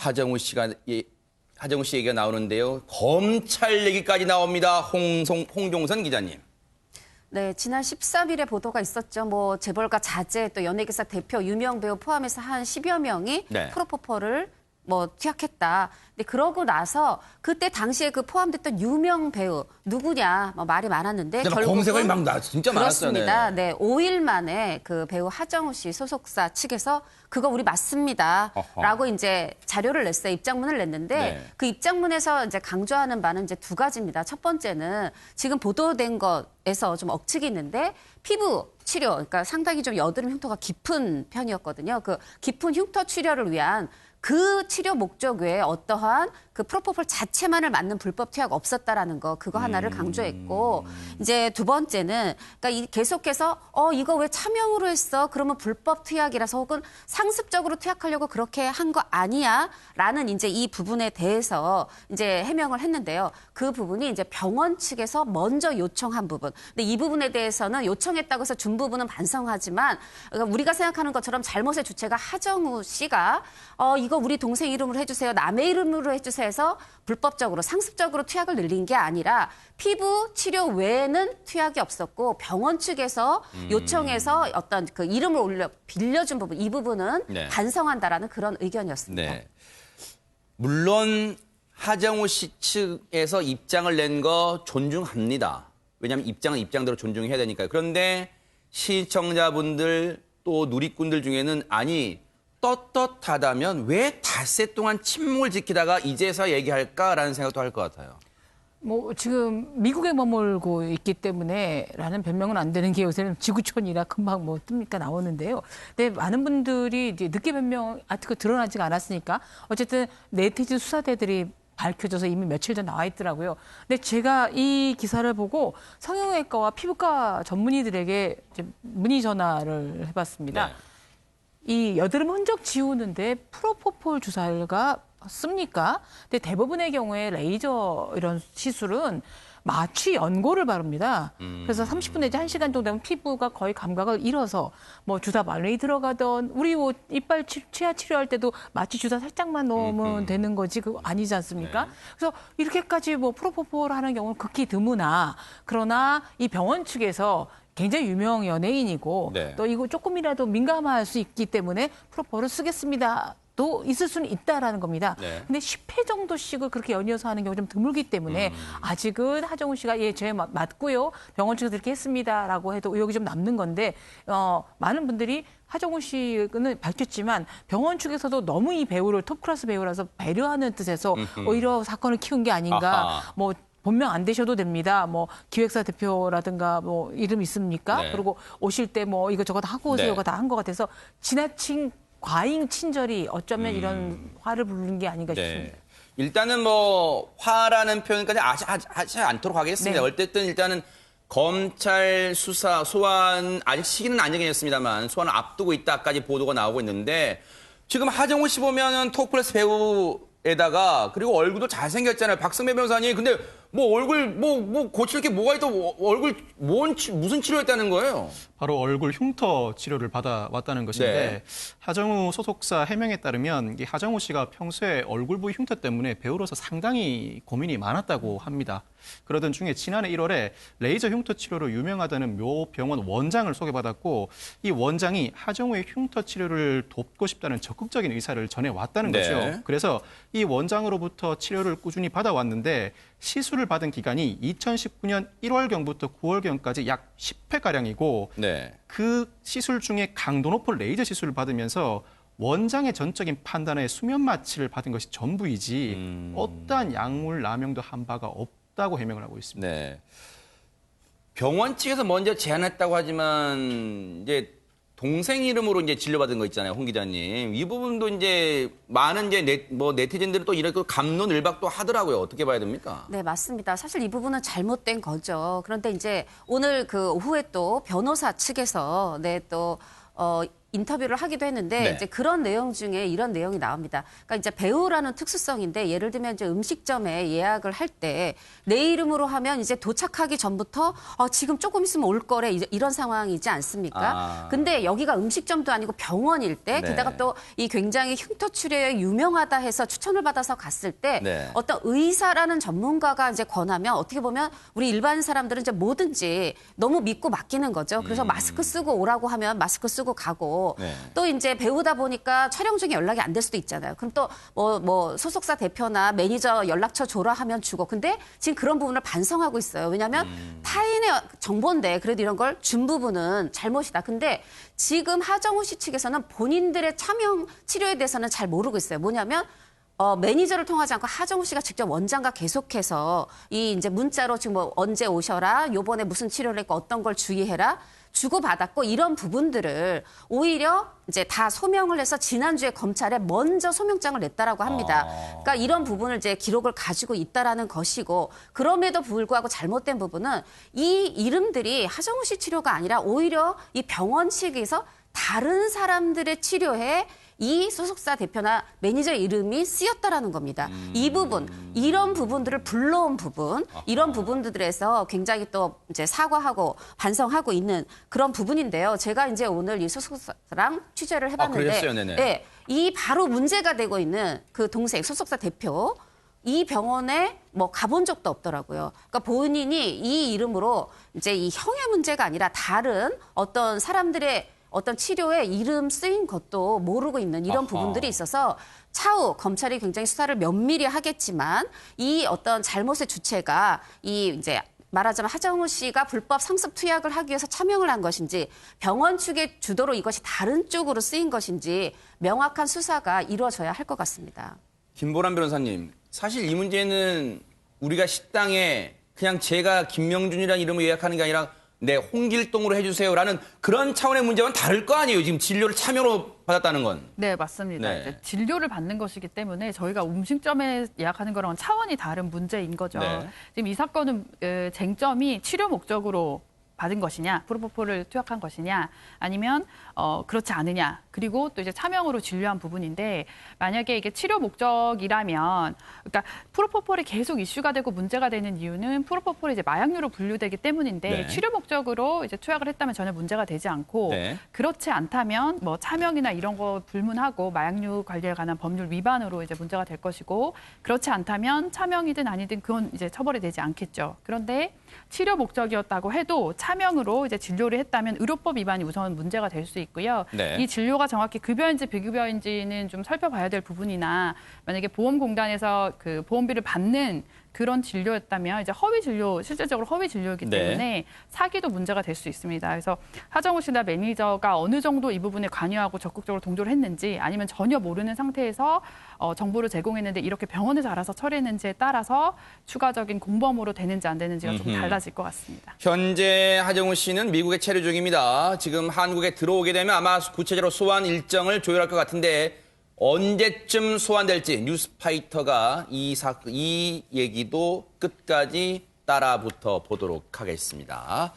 하정우 씨 얘기가 나오는데요. 검찰 얘기까지 나옵니다. 홍종선 기자님. 네, 지난 13일에 보도가 있었죠. 뭐 재벌가 자제, 또 연예기사 대표, 유명 배우 포함해서 한 10여 명이 네. 프로포폴을 투약했다. 근데 그러고 나서 그때 당시에 그 포함됐던 유명 배우 누구냐 말이 많았는데 결국은 검색어이 막 진짜 많았어요. 그렇습니다. 네, 5일 만에 그 배우 하정우 씨 소속사 측에서 그거 우리 맞습니다라고 이제 자료를 냈어요. 입장문을 냈는데 네. 그 입장문에서 이제 강조하는 바는 이제 두 가지입니다. 첫 번째는 지금 보도된 것에서 좀 억측이 있는데 피부 치료, 그러니까 상당히 좀 여드름 흉터가 깊은 편이었거든요. 그 깊은 흉터 치료를 위한 그 치료 목적 외에 어떠한 그 프로포폴 자체만을 맞는 불법 투약 없었다라는 거, 그거 하나를 강조했고, 이제 두 번째는 그러니까 계속해서 이거 왜 차명으로 했어? 그러면 불법 투약이라서 혹은 상습적으로 투약하려고 그렇게 한 거 아니야라는 이제 이 부분에 대해서 이제 해명을 했는데요. 그 부분이 이제 병원 측에서 먼저 요청한 부분. 근데 이 부분에 대해서는 요청했다고 해서 준 부분은 반성하지만 그러니까 우리가 생각하는 것처럼 잘못의 주체가 하정우 씨가 이거 우리 동생 이름으로 해주세요. 남의 이름으로 해주세요 해서 불법적으로 상습적으로 투약을 늘린 게 아니라 피부 치료 외에는 투약이 없었고 병원 측에서 요청해서 어떤 그 이름을 빌려준 부분, 이 부분은 네. 반성한다라는 그런 의견이었습니다. 네. 물론 하정우 씨 측에서 입장을 낸 거 존중합니다. 왜냐하면 입장은 입장대로 존중해야 되니까요. 그런데 시청자분들 또 누리꾼들 중에는 아니 떳떳하다면 왜 닷새 동안 침묵을 지키다가 이제서 얘기할까라는 생각도 할 것 같아요. 지금 미국에 머물고 있기 때문에라는 변명은 안 되는 게 요새는 지구촌이라 금방 뜹니까 나오는데요. 근데 많은 분들이 이제 늦게 변명 아티클 드러나지가 않았으니까 어쨌든 네티즌 수사대들이 밝혀져서 이미 며칠 전 나와 있더라고요. 근데 제가 이 기사를 보고 성형외과와 피부과 전문의들에게 이제 문의 전화를 해봤습니다. 네. 이 여드름 흔적 지우는데 프로포폴 주사가 씁니까? 근데 대부분의 경우에 레이저 이런 시술은 마취 연고를 바릅니다. 그래서 30분 내지 1시간 정도 되면 피부가 거의 감각을 잃어서 주사 바늘이 들어가던 우리 이빨 치아 치료할 때도 마취 주사 살짝만 넣으면 되는 거지 그거 아니지 않습니까? 네. 그래서 이렇게까지 프로포폴 하는 경우는 극히 드무나 그러나 이 병원 측에서 굉장히 유명 연예인이고 네. 또 이거 조금이라도 민감할 수 있기 때문에 프로포폴을 쓰겠습니다. 또 있을 수는 있다라는 겁니다. 네. 근데 10회 정도씩을 그렇게 연이어서 하는 경우 좀 드물기 때문에 아직은 하정우 씨가 제 맞고요. 병원 측에서 이렇게 했습니다라고 해도 의혹이 좀 남는 건데 많은 분들이 하정우 씨는 밝혔지만 병원 측에서도 너무 이 배우를 톱클래스 배우라서 배려하는 뜻에서 오히려 사건을 키운 게 아닌가. 아하. 본명 안 되셔도 됩니다. 기획사 대표라든가 이름 있습니까? 네. 그리고 오실 때 이것저것 하고 오세요가 네. 다 한 것 같아서 지나친 과잉 친절이 어쩌면 이런 화를 부르는 게 아닌가 싶습니다. 일단은 화라는 표현까지 하지 않도록 하겠습니다. 네. 어쨌든 일단은 검찰 수사 소환 아직 시기는 안 정해졌습니다만 소환을 앞두고 있다까지 보도가 나오고 있는데 지금 하정우 씨 보면은 토크레스 배우에다가 그리고 얼굴도 잘생겼잖아요. 박성배 변호사님. 근데 얼굴 고칠 게 뭐가 있다고 얼굴 무슨 치료했다는 거예요? 바로 얼굴 흉터 치료를 받아왔다는 것인데 네. 하정우 소속사 해명에 따르면 이 하정우 씨가 평소에 얼굴 부위 흉터 때문에 배우로서 상당히 고민이 많았다고 합니다. 그러던 중에 지난해 1월에 레이저 흉터 치료로 유명하다는 모 병원 원장을 소개받았고 이 원장이 하정우의 흉터 치료를 돕고 싶다는 적극적인 의사를 전해왔다는 네. 거죠. 그래서 이 원장으로부터 치료를 꾸준히 받아왔는데 시술을 받은 기간이 2019년 1월경부터 9월경까지 약 10회가량이고 네. 그 시술 중에 강도 높은 레이저 시술을 받으면서 원장의 전적인 판단에 수면 마취를 받은 것이 전부이지 어떠한 약물 남용도 한 바가 없다고 해명을 하고 있습니다. 네. 병원 측에서 먼저 제안했다고 하지만 이제 동생 이름으로 이제 진료받은 거 있잖아요, 홍 기자님. 이 부분도 이제 많은 네티즌들은 또 이렇게 갑론을박도 하더라고요. 어떻게 봐야 됩니까? 네, 맞습니다. 사실 이 부분은 잘못된 거죠. 그런데 이제 오늘 그 오후에 또 변호사 측에서 또 인터뷰를 하기도 했는데 네. 이제 그런 내용 중에 이런 내용이 나옵니다. 그러니까 이제 배우라는 특수성인데 예를 들면 이제 음식점에 예약을 할 때 내 이름으로 하면 이제 도착하기 전부터 지금 조금 있으면 올 거래 이런 상황이지 않습니까? 근데 여기가 음식점도 아니고 병원일 때 네. 게다가 또 이 굉장히 흉터치료에 유명하다 해서 추천을 받아서 갔을 때 네. 어떤 의사라는 전문가가 이제 권하면 어떻게 보면 우리 일반 사람들은 이제 뭐든지 너무 믿고 맡기는 거죠. 그래서 마스크 쓰고 오라고 하면 마스크 쓰고 가고 네. 또 이제 배우다 보니까 촬영 중에 연락이 안 될 수도 있잖아요. 그럼 또 뭐 소속사 대표나 매니저 연락처 줘라 하면 주고. 근데 지금 그런 부분을 반성하고 있어요. 왜냐하면 타인의 정보인데 그래도 이런 걸 준 부분은 잘못이다. 근데 지금 하정우 씨 측에서는 본인들의 차명 치료에 대해서는 잘 모르고 있어요. 뭐냐면 매니저를 통하지 않고 하정우 씨가 직접 원장과 계속해서 이 이제 문자로 지금 뭐 언제 오셔라, 요번에 무슨 치료를 했고 어떤 걸 주의해라 주고받았고 이런 부분들을 오히려 이제 다 소명을 해서 지난주에 검찰에 먼저 소명장을 냈다라고 합니다. 그러니까 이런 부분을 이제 기록을 가지고 있다라는 것이고 그럼에도 불구하고 잘못된 부분은 이 이름들이 하정우 씨 치료가 아니라 오히려 이 병원 측에서 다른 사람들의 치료에 이 소속사 대표나 매니저 이름이 쓰였다라는 겁니다. 이 부분, 이런 부분들을 불러온 부분, 이런 부분들에서 굉장히 또 이제 사과하고 반성하고 있는 그런 부분인데요. 제가 이제 오늘 이 소속사랑 취재를 해봤는데, 그러셨어요? 네네. 네, 이 바로 문제가 되고 있는 그 동생 소속사 대표. 이 병원에 뭐 가본 적도 없더라고요. 그러니까 본인이 이 이름으로 이제 이 형의 문제가 아니라 다른 어떤 사람들의 어떤 치료에 이름 쓰인 것도 모르고 있는 이런 부분들이 있어서 차후 검찰이 굉장히 수사를 면밀히 하겠지만 이 어떤 잘못의 주체가 이 이제 말하자면 하정우 씨가 불법 상습 투약을 하기 위해서 차명을 한 것인지 병원 측의 주도로 이것이 다른 쪽으로 쓰인 것인지 명확한 수사가 이루어져야 할 것 같습니다. 김보람 변호사님, 사실 이 문제는 우리가 식당에 그냥 제가 김명준이라는 이름으로 예약하는 게 아니라 네, 홍길동으로 해주세요라는 그런 차원의 문제와는 다를 거 아니에요. 지금 진료를 차명으로 받았다는 건. 네, 맞습니다. 네. 이제 진료를 받는 것이기 때문에 저희가 음식점에 예약하는 거랑은 차원이 다른 문제인 거죠. 네. 지금 이 사건은 쟁점이 치료 목적으로 받은 것이냐, 프로포폴을 투약한 것이냐, 아니면 그렇지 않으냐, 그리고 또 이제 차명으로 진료한 부분인데 만약에 이게 치료 목적이라면, 그러니까 프로포폴이 계속 이슈가 되고 문제가 되는 이유는 프로포폴이 이제 마약류로 분류되기 때문인데 네. 치료 목적으로 이제 투약을 했다면 전혀 문제가 되지 않고 네. 그렇지 않다면 뭐 차명이나 이런 거 불문하고 마약류 관리에 관한 법률 위반으로 이제 문제가 될 것이고 그렇지 않다면 차명이든 아니든 그건 이제 처벌이 되지 않겠죠. 그런데 치료 목적이었다고 해도 차명으로 이제 진료를 했다면 의료법 위반이 우선 문제가 될 수 있고요. 네. 이 진료가 정확히 급여인지 비급여인지는 좀 살펴봐야 될 부분이나 만약에 보험공단에서 그 보험비를 받는 그런 진료였다면 이제 허위 진료, 실질적으로 허위 진료이기 네. 때문에 사기도 문제가 될 수 있습니다. 그래서 하정우 씨나 매니저가 어느 정도 이 부분에 관여하고 적극적으로 동조를 했는지 아니면 전혀 모르는 상태에서 정보를 제공했는데 이렇게 병원에서 알아서 처리했는지에 따라서 추가적인 공범으로 되는지 안 되는지가 좀 달라질 것 같습니다. 현재 하정우 씨는 미국에 체류 중입니다. 지금 한국에 들어오게 되면 아마 구체적으로 소환 일정을 조율할 것 같은데 언제쯤 소환될지 뉴스파이터가 이 얘기도 끝까지 따라붙어 보도록 하겠습니다.